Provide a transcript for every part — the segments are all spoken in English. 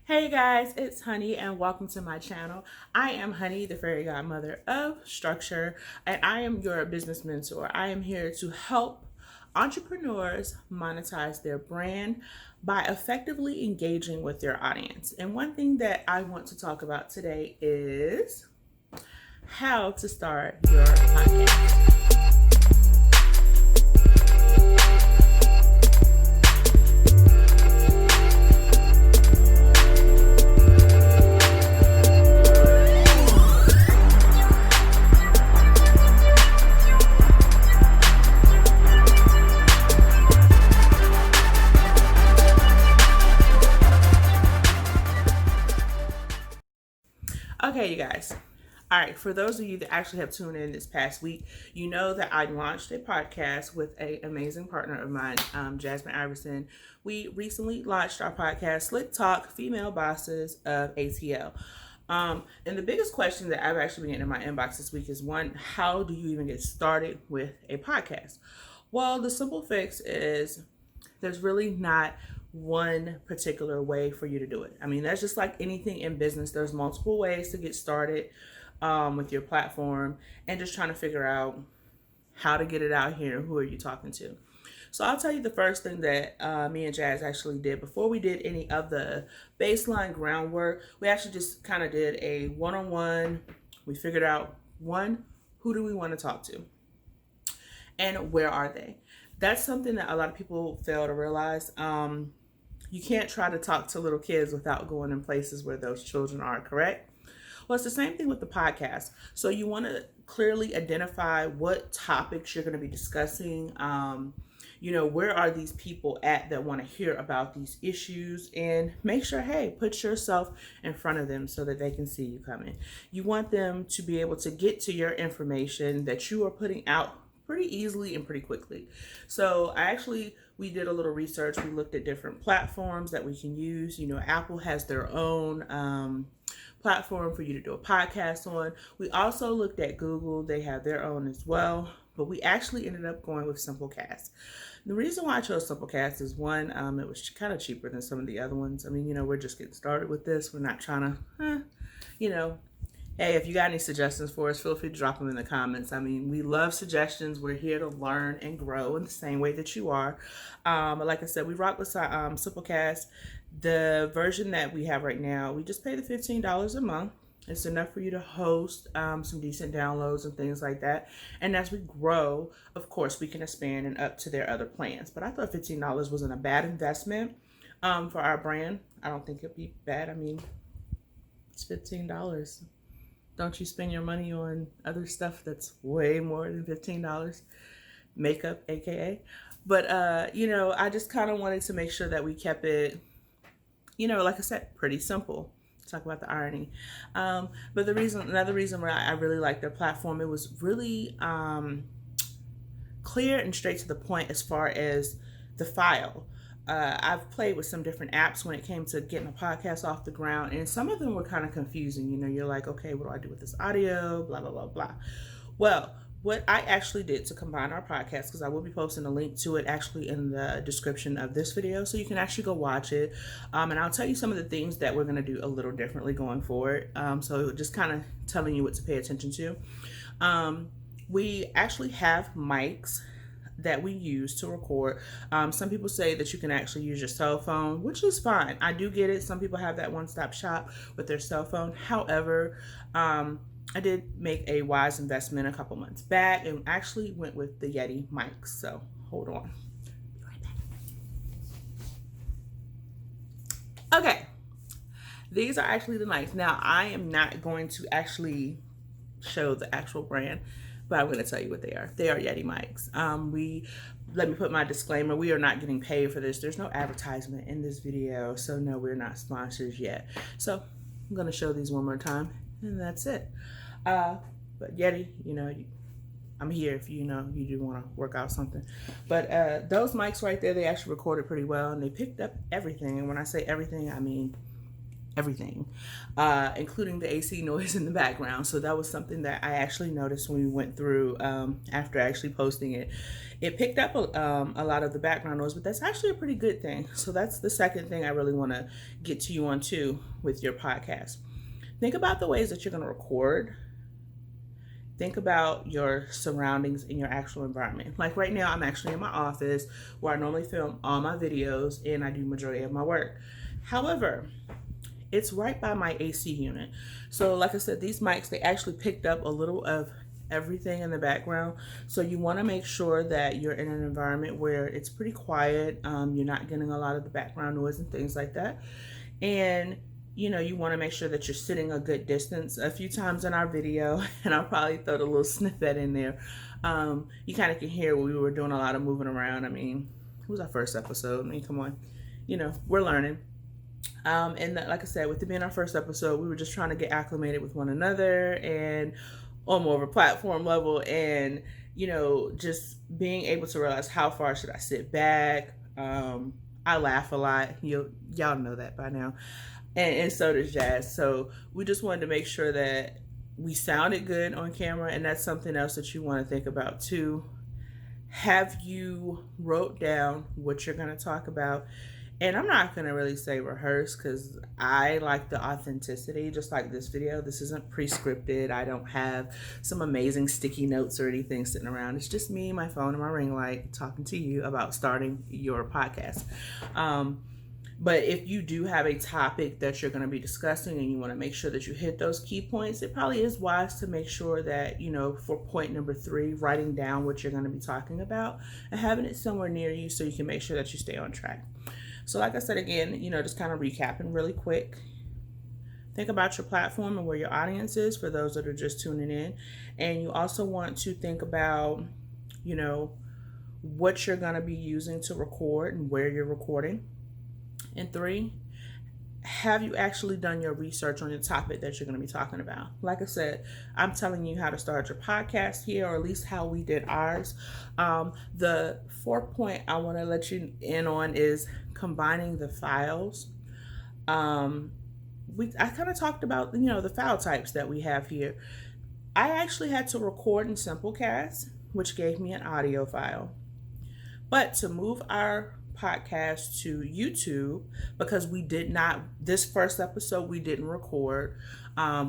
Hey guys, it's Honey and welcome to my channel. I am Honey, the fairy godmother of structure, and I am your business mentor. I am here to help entrepreneurs monetize their brand by effectively engaging with their audience. And one thing that I want to talk about today is how to start your podcast. Okay, you guys. All right, for those of you that actually have tuned in this past week, you know that I launched a podcast with an amazing partner of mine, Jasmine Iverson. We recently launched our podcast, Slick Talk Female Bosses of ATL. And the biggest question that I've actually been getting in my inbox this week is one, how do you even get started with a podcast? Well, the simple fix is there's really not one particular way for you to do it. I mean, that's just like anything in business. There's multiple ways to get started with your platform and just trying to figure out how to get it out here and who are you talking to. So I'll tell you the first thing that me and Jazz actually did before we did any of the baseline groundwork. We actually just kind of did a one-on-one. We figured out, one, who do we want to talk to and where are they? That's something that a lot of people fail to realize. You can't try to talk to little kids without going in places where those children are, correct? Well, it's the same thing with the podcast. So you want to clearly identify what topics you're going to be discussing. Where are these people at that want to hear about these issues, and make sure, hey, put yourself in front of them so that they can see you coming. You want them to be able to get to your information that you are putting out pretty easily and pretty quickly. So we did a little research. We looked at different platforms that we can use. Apple has their own platform for you to do a podcast on. We also looked at Google. They have their own as well. But we actually ended up going with Simplecast. The reason why I chose Simplecast is one, it was kind of cheaper than some of the other ones. I mean, we're just getting started with this. We're not trying to, hey, if you got any suggestions for us, feel free to drop them in the comments. I mean, we love suggestions. We're here to learn and grow in the same way that you are. Like I said, we rock with Simplecast. The version that we have right now, we just pay the $15 a month. It's enough for you to host some decent downloads and things like that. And as we grow, of course, we can expand and up to their other plans. But I thought $15 wasn't a bad investment for our brand. I don't think it'd be bad. I mean, it's $15. Don't you spend your money on other stuff that's way more than $15? Makeup, aka. But, I just kind of wanted to make sure that we kept it, like I said, pretty simple. Talk about the irony. But another reason why I really like their platform, it was really clear and straight to the point as far as the file. I've played with some different apps when it came to getting a podcast off the ground, and some of them were kind of confusing. You're like, okay, what do I do with this audio? Blah, blah, blah, blah. Well, what I actually did to combine our podcast, because I will be posting a link to it actually in the description of this video, so you can actually go watch it. And I'll tell you some of the things that we're going to do a little differently going forward. So just kind of telling you what to pay attention to. We actually have mics that we use to record. Some people say that you can actually use your cell phone, which is fine. I do get it. Some people have that one-stop shop with their cell phone. However, I did make a wise investment a couple months back and actually went with the Yeti mics. So hold on. Be right back. Okay. These are actually the mics. Now, I am not going to actually show the actual brand, but I'm going to tell you what they are. They are Yeti mics. Let me put my disclaimer. We are not getting paid for this. There's no advertisement in this video. So no, we're not sponsors yet. So I'm going to show these one more time and that's it. But Yeti, I'm here if you do want to work out something. But those mics right there, they actually recorded pretty well and they picked up everything. And when I say everything, I mean everything, including the AC noise in the background. So that was something that I actually noticed when we went through after actually posting it. It picked up a lot of the background noise, but that's actually a pretty good thing. So that's the second thing I really want to get to you on too with your podcast. Think about the ways that you're going to record. Think about your surroundings in your actual environment. Like right now, I'm actually in my office where I normally film all my videos and I do majority of my work. However, it's right by my AC unit. So like I said, these mics, they actually picked up a little of everything in the background. So you want to make sure that you're in an environment where it's pretty quiet. You're not getting a lot of the background noise and things like that. And you want to make sure that you're sitting a good distance. A few times in our video, and I'll probably throw the little snippet in there, you kind of can hear we were doing a lot of moving around. I mean, it was our first episode. I mean, come on, we're learning. And like I said, with it being our first episode, we were just trying to get acclimated with one another and on more of a platform level, and just being able to realize how far should I sit back. I laugh a lot. Y'all know that by now. And so does Jazz. So we just wanted to make sure that we sounded good on camera, and that's something else that you want to think about too. Have you wrote down what you're going to talk about? And I'm not going to really say rehearse, because I like the authenticity, just like this video. This isn't pre-scripted. I don't have some amazing sticky notes or anything sitting around. It's just me, my phone, and my ring light talking to you about starting your podcast. But if you do have a topic that you're going to be discussing and you want to make sure that you hit those key points, it probably is wise to make sure that, for point number 3, writing down what you're going to be talking about and having it somewhere near you so you can make sure that you stay on track. So like I said, again, just kind of recapping really quick. Think about your platform and where your audience is for those that are just tuning in. And you also want to think about, what you're going to be using to record and where you're recording. And 3, have you actually done your research on the topic that you're going to be talking about? Like I said, I'm telling you how to start your podcast here, or at least how we did ours. The 4th point I want to let you in on is combining the files. I kind of talked about, the file types that we have here. I actually had to record in Simplecast, which gave me an audio file. But to move our podcast to YouTube, because this first episode we didn't record,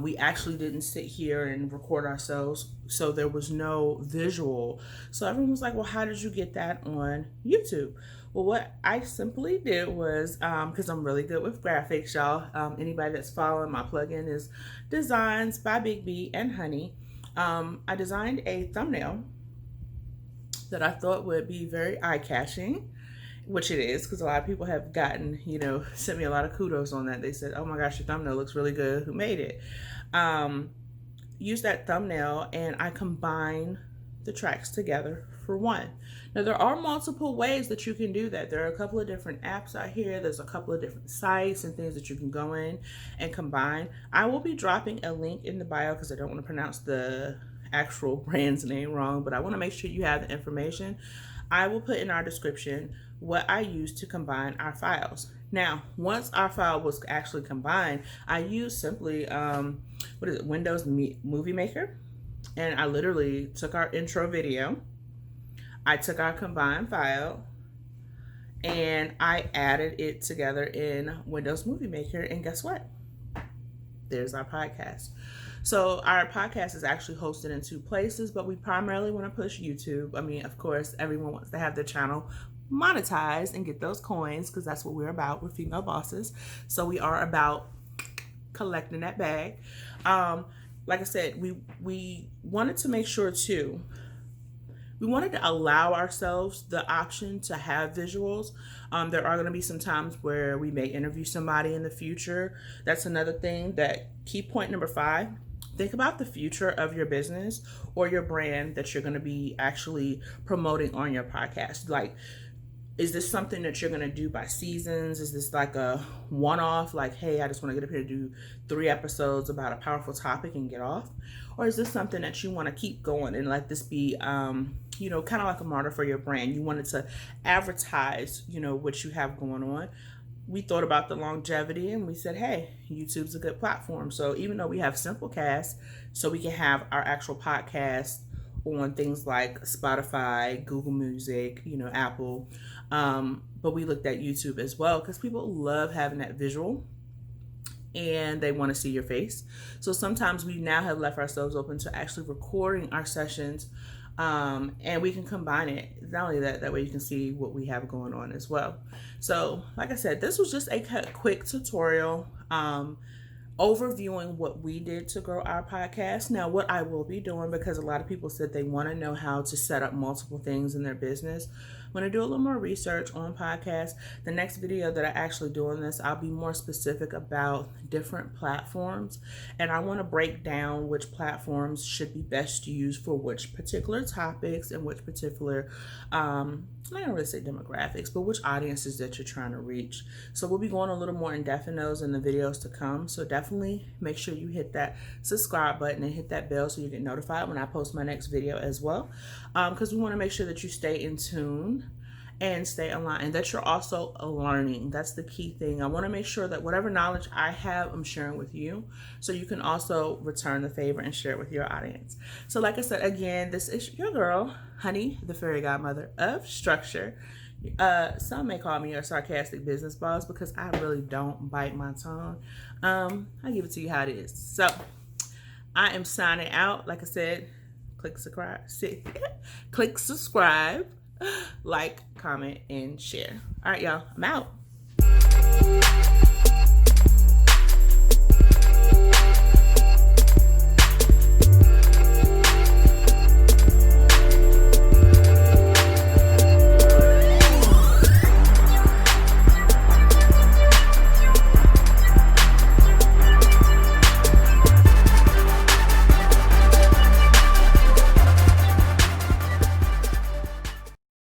we actually didn't sit here and record ourselves, so there was no visual. So everyone was like, well, how did you get that on YouTube? Well, what I simply did was, because I'm really good with graphics, y'all, anybody that's following, my plugin is Designs by Big B and Honey. I designed a thumbnail that I thought would be very eye-catching, which it is, because a lot of people have gotten, sent me a lot of kudos on that. They said, oh my gosh, your thumbnail looks really good. Who made it? Use that thumbnail, and I combine the tracks together for one. Now, there are multiple ways that you can do that. There are a couple of different apps out here. There's a couple of different sites and things that you can go in and combine. I will be dropping a link in the bio, because I don't want to pronounce the actual brand's name wrong, but I want to make sure you have the information. I will put in our description what I used to combine our files. Now, once our file was actually combined, I used simply, Windows Movie Maker. And I literally took our intro video, I took our combined file, and I added it together in Windows Movie Maker. And guess what? There's our podcast. So our podcast is actually hosted in 2 places, but we primarily want to push YouTube. I mean, of course, everyone wants to have their channel monetized and get those coins, because that's what we're about. We're female bosses. So we are about collecting that bag. Like I said, we wanted to make sure too, we wanted to allow ourselves the option to have visuals. There are going to be some times where we may interview somebody in the future. That's another thing. That key point number 5, think about the future of your business or your brand that you're going to be actually promoting on your podcast. Like, is this something that you're going to do by seasons? Is this like a one-off, like, hey, I just want to get up here to do 3 episodes about a powerful topic and get off? Or is this something that you want to keep going and let this be, kind of like a martyr for your brand? You wanted to advertise, what you have going on. we thought about the longevity and we said, hey, YouTube's a good platform. So even though we have Simplecast, so we can have our actual podcast on things like Spotify, Google Music, Apple. But we looked at YouTube as well because people love having that visual and they want to see your face. So sometimes we now have left ourselves open to actually recording our sessions, and we can combine it. Not only that way you can see what we have going on as well. So like I said, this was just a quick tutorial overviewing what we did to grow our podcast. Now, what I will be doing, because a lot of people said they want to know how to set up multiple things in their business, I'm going to do a little more research on podcasts. The next video that I actually do on this, I'll be more specific about different platforms, and I want to break down which platforms should be best used for which particular topics and which particular I don't really say demographics, but which audiences that you're trying to reach. So we'll be going a little more in depth in those in the videos to come. So definitely make sure you hit that subscribe button and hit that bell so you get notified when I post my next video as well. Because we want to make sure that you stay in tune and stay aligned, and that you're also learning. That's the key thing. I want to make sure that whatever knowledge I have, I'm sharing with you, so you can also return the favor and share it with your audience. So like I said, again, this is your girl, Honey, the fairy godmother of structure. Some may call me a sarcastic business boss because I really don't bite my tongue. I give it to you how it is. So I am signing out. Like I said, click subscribe, like, comment, and share. All right, y'all, I'm out.